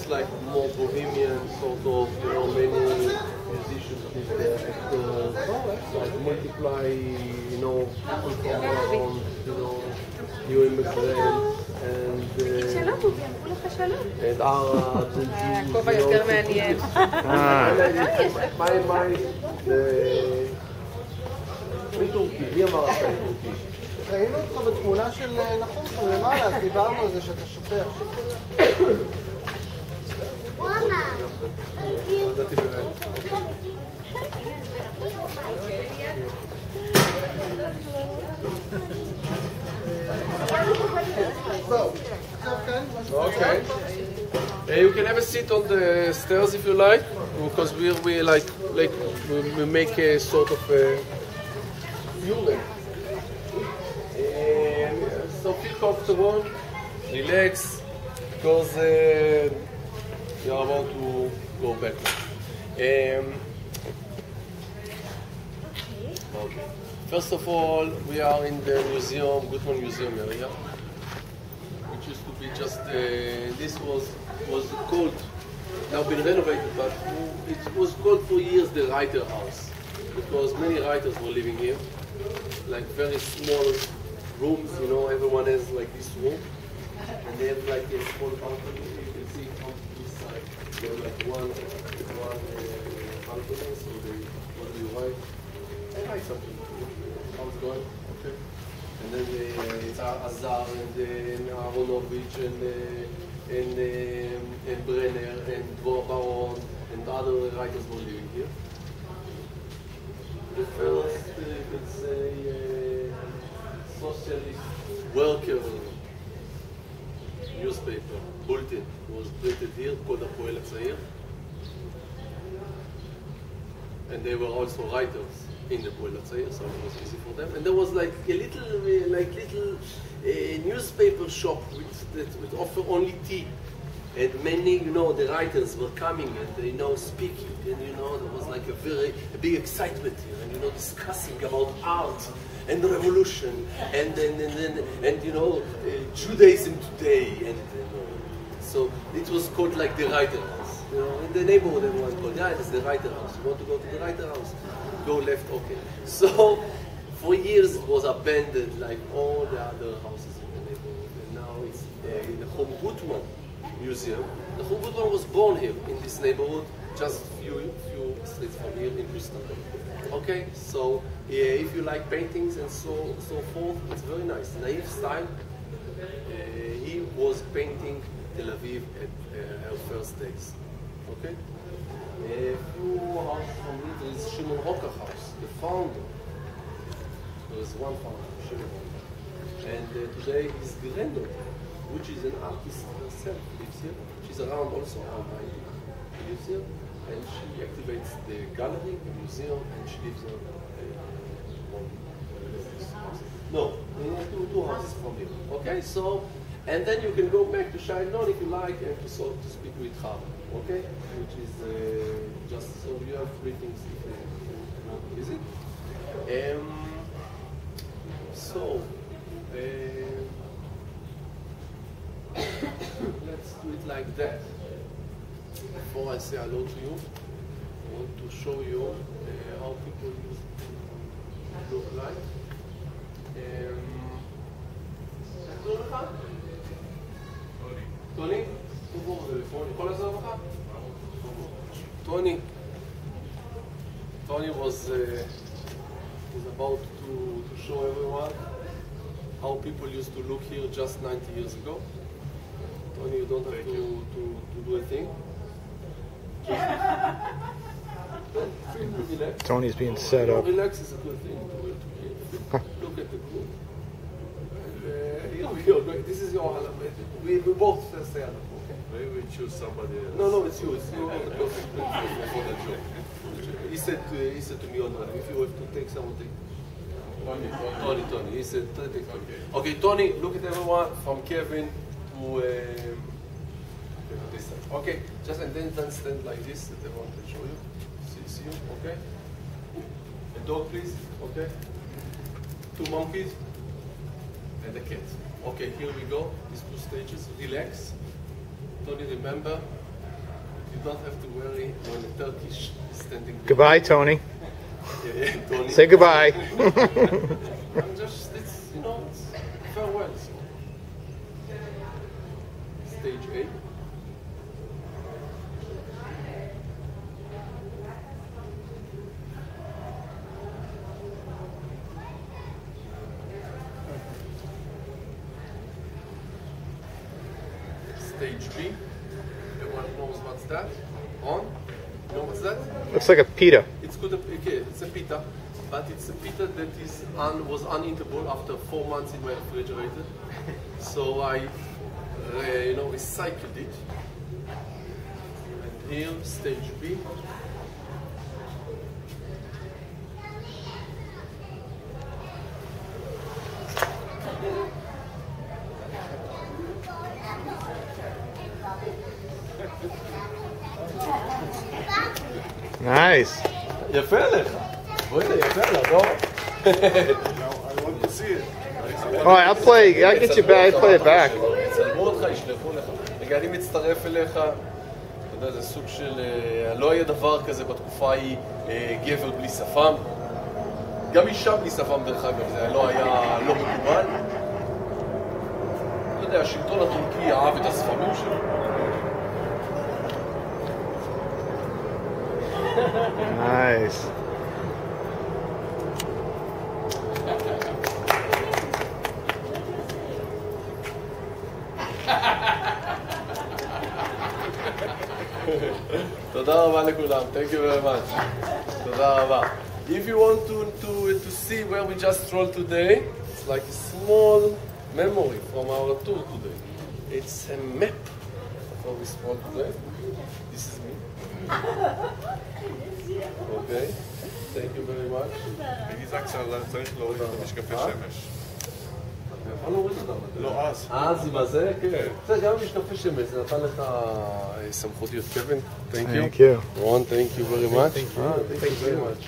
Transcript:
was like more bohemian sort of, you know, many musicians with their actors, like multiply, you know, people from around, you know, new immigrants and Arad and הכובע יותר מעניין. מטורקי, מי אמר לך טורקי? ראינו אותך בתמונה של נחום למעלה, אז דיברנו על זה שאתה שופך. Okay. You can have a seat on the stairs if you like, because we make a sort of human. So feel comfortable, relax, because you are about to go back. Okay. First of all, we are in the museum, Gutman Museum area. Used to be just this was called, now been renovated, but it was called for years the writer house, because many writers were living here, like very small rooms, you know, everyone has like this room, and they have like a small balcony. You can see on this side they have like one balcony, so they, what do you write? I write something. How's it going? Okay. And then it's Azar and Aronovich and Brenner and Dvor Baron and other writers were living here. The first, let's say, socialist worker newspaper, bulletin, was printed here, called Hapoel Hatzair. And they were also writers in the Hapoel Hatzair, so it was easy for them. And there was like a little newspaper shop that would offer only tea. And many, you know, the writers were coming and, you know, speaking. And, you know, there was like a big excitement here. And, you know, discussing about art and the revolution and you know, Judaism today. And, you know, so it was called like the writer house. You know, in the neighborhood, everyone called, yeah, it's the writer house. You want to go to the writer house? Go left, okay. So for years it was abandoned like all the other houses in the neighborhood. And now it's in the נחום Gutman Museum. נחום Gutman was born here in this neighborhood, just few streets from here in Houston. Okay, so if you like paintings and so forth, it's very nice. Naive style. He was painting Tel Aviv at her first days. Okay. A few houses from here, there is Shimon Rocker house, the founder. There is one founder, Shimon Rocker. And today his granddaughter, which is an artist herself, lives here. She's around also around 90. She lives here, and she activates the gallery, the museum, and she lives in no, two houses from here. Okay, so, and then you can go back to Shailon if you like, and to speak with Chava. Okay, which is just so you have three things if you want to visit. Let's do it like that. Before I say hello to you, I want to show you how people look like. טוני? יכול לעזור לך? Tony was about to show everyone how people used to look here just 90 years ago. Tony, you don't have to do a thing. Tony's being set up. Relax is a good thing. Look at the group. Here we go. This is your halal. We both say halal. Okay. Maybe we choose somebody else. No, it's you. It's you. For the job. He said to me, if you have to take someone, take. Tony. He said, take Tony. Okay, Tony, look at everyone from Kevin to this side. Okay, just and then stand like this that everyone can show you. See you, okay? A dog, please, okay? 2 monkeys and a cat. Okay, here we go. These 2 stages. Relax. Tony, remember, you don't have to worry when a Turkish is standing there. Goodbye, Tony. Yeah, Tony. Say goodbye. I'm just, it's, you know, it's farewell. So. Stage 8. Stage B. Everyone knows what's that? On? You know what's that? Looks like a pita. It's good. Okay, it's a pita, but it's a pita that was uneatable after 4 months in my refrigerator. So I, recycled it. And here, stage B. Nice. יפה לך. בואי נה, יפה לך, לא? I want to see it. All right, I'll get you back. I'll play it back. יצלמו אותך, ישלחו לך. רגע, אני מצטרף אליך. אתה יודע, זה סוג של... לא היה דבר כזה בתקופה ההיא גבר בלי שפם. גם אישה בלי שפם, דרך אגב, זה לא היה לא מקובל. אתה יודע, השלטון הטורקי אהב את השפמים שלו. Nice. תודה רבה לכולם. Thank you very much. תודה רבה. If you want to see where we just strolled today, it's like a small memory from our tour today. It's a map of where we strolled today. This is me. Okay. Thank you very much. בגיזק צריך להוריד את המשקפי שמש. יכול להוריד אותם. לא אז. אז עם הזה, כן. זה גם משקפי שמש, זה נתן לך סמכותיות. קווין, thank you. Thank you. Ron, thank you very much. Thank you very much.